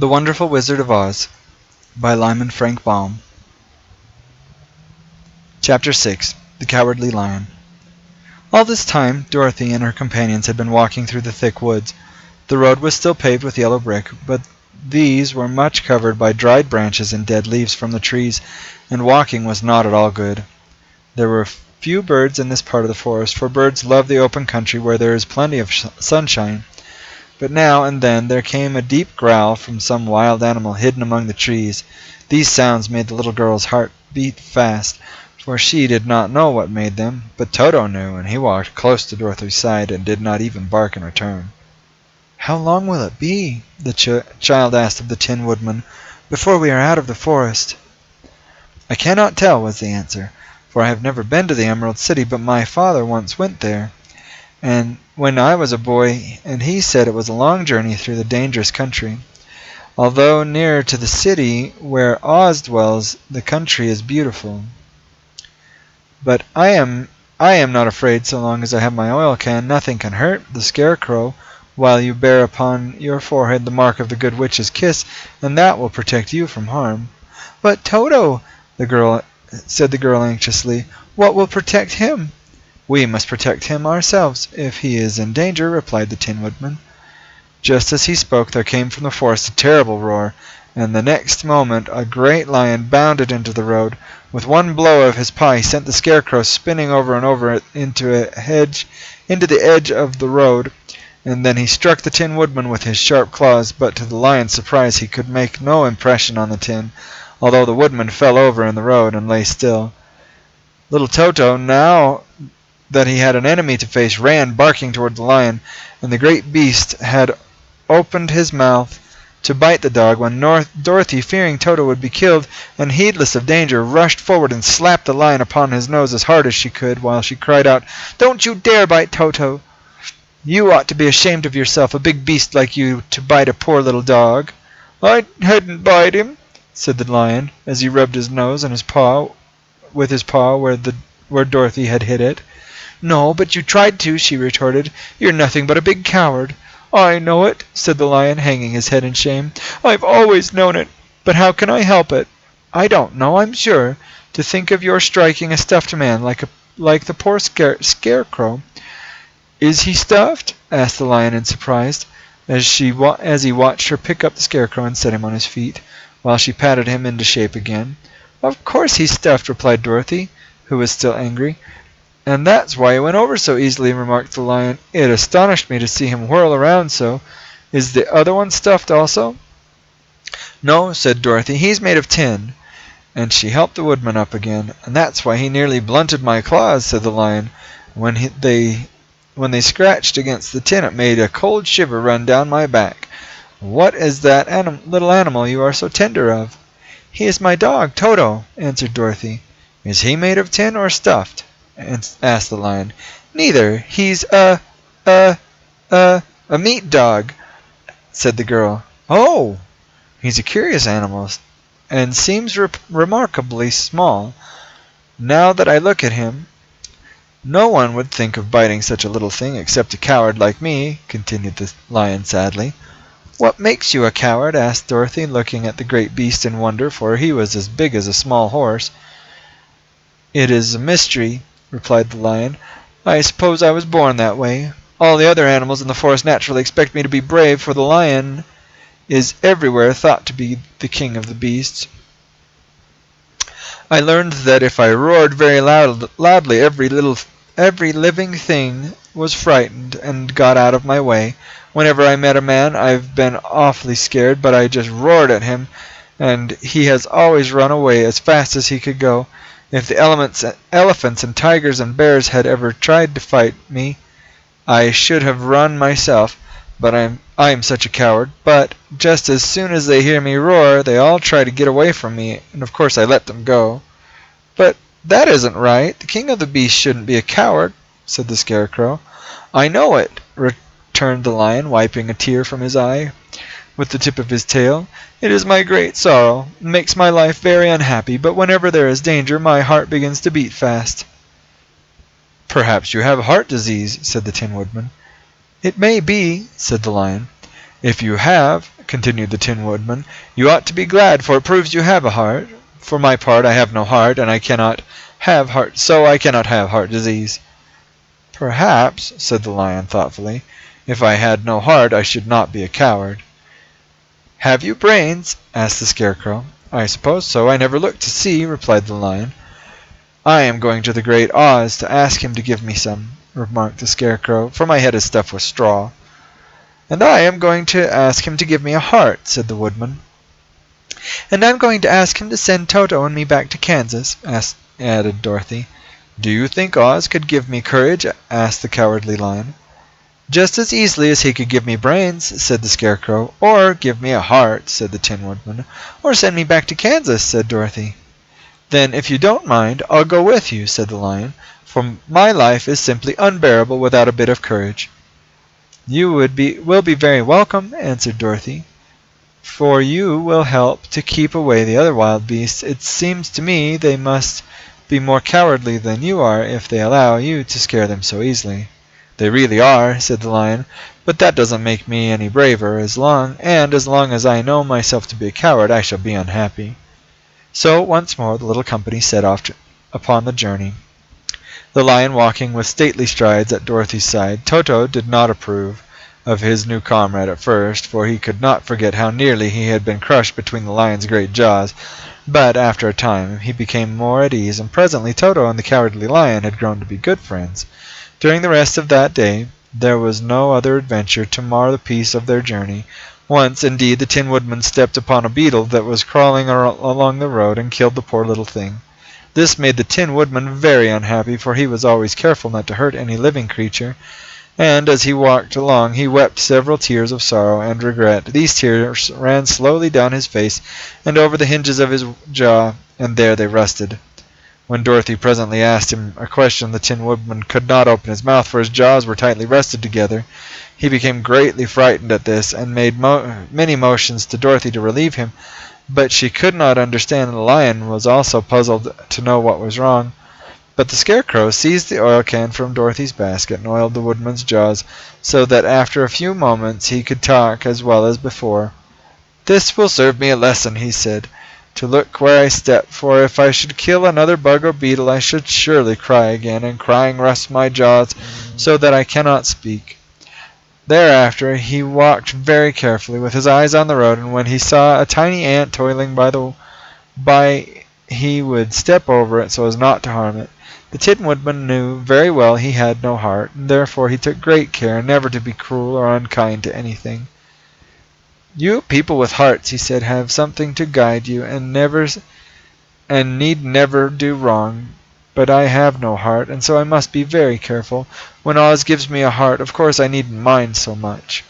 The Wonderful Wizard of Oz by Lyman Frank Baum. Chapter 6. The Cowardly Lion. All this time Dorothy and her companions had been walking through the thick woods. The road was still paved with yellow brick, but these were much covered by dried branches and dead leaves from the trees, and walking was not at all good. There were few birds in this part of the forest, for birds love the open country where there is plenty of sunshine. But now and then there came a deep growl from some wild animal hidden among the trees. These sounds made the little girl's heart beat fast, for she did not know what made them, but Toto knew, and he walked close to Dorothy's side and did not even bark in return. "How long will it be," the child asked of the Tin Woodman, "before we are out of the forest?" "I cannot tell," was the answer, "for I have never been to the Emerald City, but my father once went there, and when I was a boy, and he said it was a long journey through the dangerous country. Although nearer to the city where Oz dwells, the country is beautiful. But I am not afraid so long as I have my oil can. Nothing can hurt the Scarecrow while you bear upon your forehead the mark of the Good Witch's kiss, and that will protect you from harm." "But Toto," said the girl anxiously, "what will protect him?" "We must protect him ourselves, if he is in danger," replied the Tin Woodman. Just as he spoke there came from the forest a terrible roar, and the next moment a great lion bounded into the road. With one blow of his paw he sent the Scarecrow spinning over and over into the edge of the road, and then he struck the Tin Woodman with his sharp claws, but to the lion's surprise he could make no impression on the tin, although the woodman fell over in the road and lay still. Little Toto, now that he had an enemy to face, ran barking toward the lion, and the great beast had opened his mouth to bite the dog when Dorothy, fearing Toto would be killed, and heedless of danger, rushed forward and slapped the lion upon his nose as hard as she could, while she cried out, "Don't you dare bite Toto! You ought to be ashamed of yourself, a big beast like you, to bite a poor little dog." "I hadn't bite him," said the lion, as he rubbed his nose and his paw where Dorothy had hit it. "No, but you tried to," she retorted. "You're nothing but a big coward." "I know it," said the lion, hanging his head in shame. "I've always known it, but how can I help it? I don't know, I'm sure. To think of your striking a stuffed man like the poor Scarecrow." "Is he stuffed?" asked the lion in surprise, as he watched her pick up the Scarecrow and set him on his feet, while she patted him into shape again. "Of course he's stuffed," replied Dorothy, who was still angry. "And that's why he went over so easily," remarked the lion. "It astonished me to see him whirl around so. Is the other one stuffed also?" "No," said Dorothy, "he's made of tin." And she helped the woodman up again. "And that's why he nearly blunted my claws," said the lion. When they scratched against the tin, it made a cold shiver run down my back." "What is that little animal you are so tender of?" "He is my dog, Toto," answered Dorothy. "Is he made of tin or stuffed?" asked the lion. "Neither. He's a meat dog," said the girl. "Oh! He's a curious animal, and seems remarkably small. Now that I look at him, no one would think of biting such a little thing except a coward like me," continued the lion sadly. "What makes you a coward?" asked Dorothy, looking at the great beast in wonder, for he was as big as a small horse. "It is a mystery," replied the lion. "I suppose I was born that way. All the other animals in the forest naturally expect me to be brave, for the lion is everywhere thought to be the king of the beasts. I learned that if I roared very loudly, every living thing was frightened and got out of my way. Whenever I met a man, I've been awfully scared, but I just roared at him, and he has always run away as fast as he could go. If the elephants and tigers and bears had ever tried to fight me, I should have run myself, but I'm such a coward. But just as soon as they hear me roar, they all try to get away from me, and of course I let them go." "But that isn't right. The king of the beasts shouldn't be a coward," said the Scarecrow. "I know it," returned the lion, wiping a tear from his eye with the tip of his tail. "It is my great sorrow. It makes my life very unhappy, but whenever there is danger my heart begins to beat fast." "Perhaps you have heart disease," said the Tin Woodman. "It may be," said the lion. "If you have," continued the Tin Woodman, "you ought to be glad, for it proves you have a heart. For my part, I have no heart, and I cannot have heart disease." "Perhaps," said the Lion thoughtfully, "if I had no heart I should not be a coward." "Have you brains?" asked the Scarecrow. "I suppose so. I never looked to see," replied the Lion. "I am going to the Great Oz to ask him to give me some," remarked the Scarecrow, "for my head is stuffed with straw." "And I am going to ask him to give me a heart," said the Woodman. "And I'm going to ask him to send Toto and me back to Kansas," added Dorothy. "Do you think Oz could give me courage?" asked the Cowardly Lion. "Just as easily as he could give me brains," said the Scarecrow. "Or give me a heart," said the Tin Woodman. "Or send me back to Kansas," said Dorothy. "Then, if you don't mind, I'll go with you," said the Lion, "for my life is simply unbearable without a bit of courage." "You will be very welcome," answered Dorothy, "for you will help to keep away the other wild beasts. It seems to me they must be more cowardly than you are if they allow you to scare them so easily." "They really are," said the Lion, "but that doesn't make me any braver. As long as I know myself to be a coward, I shall be unhappy." So once more the little company set off upon the journey, the Lion walking with stately strides at Dorothy's side. Toto did not approve of his new comrade at first, for he could not forget how nearly he had been crushed between the Lion's great jaws, but after a time he became more at ease, and presently Toto and the Cowardly Lion had grown to be good friends. During the rest of that day there was no other adventure to mar the peace of their journey. Once, indeed, the Tin Woodman stepped upon a beetle that was crawling along the road and killed the poor little thing. This made the Tin Woodman very unhappy, for he was always careful not to hurt any living creature, and as he walked along he wept several tears of sorrow and regret. These tears ran slowly down his face and over the hinges of his jaw, and there they rested. When Dorothy presently asked him a question, the Tin Woodman could not open his mouth, for his jaws were tightly rested together. He became greatly frightened at this, and made many motions to Dorothy to relieve him, but she could not understand, and the Lion was also puzzled to know what was wrong. But the Scarecrow seized the oil can from Dorothy's basket and oiled the Woodman's jaws, so that after a few moments he could talk as well as before. "This will serve me a lesson," he said, "to look where I step, for if I should kill another bug or beetle I should surely cry again, and crying rusts my jaws so that I cannot speak." Thereafter he walked very carefully, with his eyes on the road, and when he saw a tiny ant toiling by he would step over it so as not to harm it. The Tin Woodman knew very well he had no heart, and therefore he took great care never to be cruel or unkind to anything. "You people with hearts," he said, "have something to guide you, and need never do wrong. But I have no heart, and so I must be very careful. When Oz gives me a heart, of course I needn't mind so much."